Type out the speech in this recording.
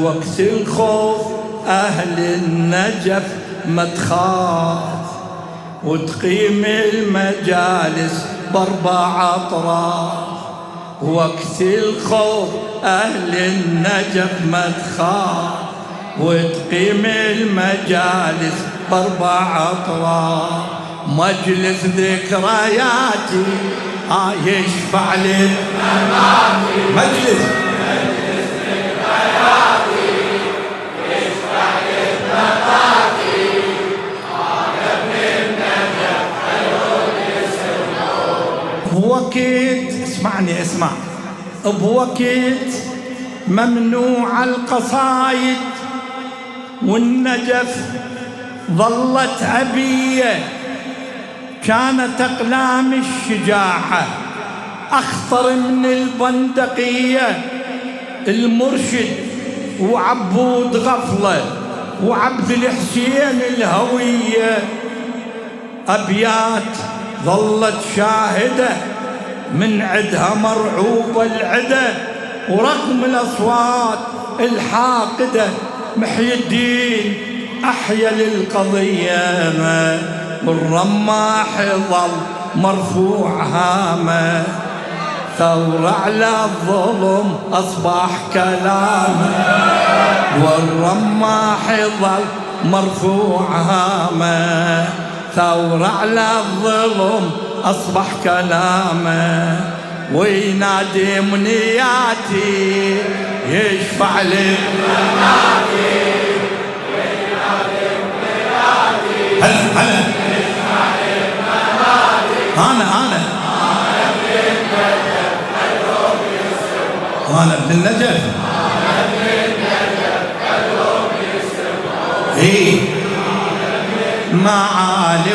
وقت الخوف أهل النجف ما تخاف، وتقيم المجالس بأربع أطراف. وقت الخوف أهل النجف ما تخاف، وتقيم المجالس بأربع أطراف. مجلس ذكرياتي يشفع للمماتي، مجلس ذكرياتي يشفع للمماتي. أنا ابن النجف حلول السرور. بوقت اسمعني اسمع، بوقت ممنوع القصايد والنجف ظلت أبية، كانت أقلام الشجاعة أخطر من البندقية. المرشد وعبود غفلة وعبد الحسين الهوية، أبيات ظلت شاهدة من عدها مرعوبة العدة. ورغم الأصوات الحاقدة محي الدين أحيا للقضية، والرماح ظل مرفوع هامه. ثورة على الظلم أصبح كلامه، والرماح ظل مرفوع هامه. ثورة على الظلم أصبح كلامه. وينادي منياتي يشفع للمماتي، وينادي منياتي هلا يشفع للمماتي. أنا ابن النجف، أنا ابن النجف حلوم السرور. إيه معالي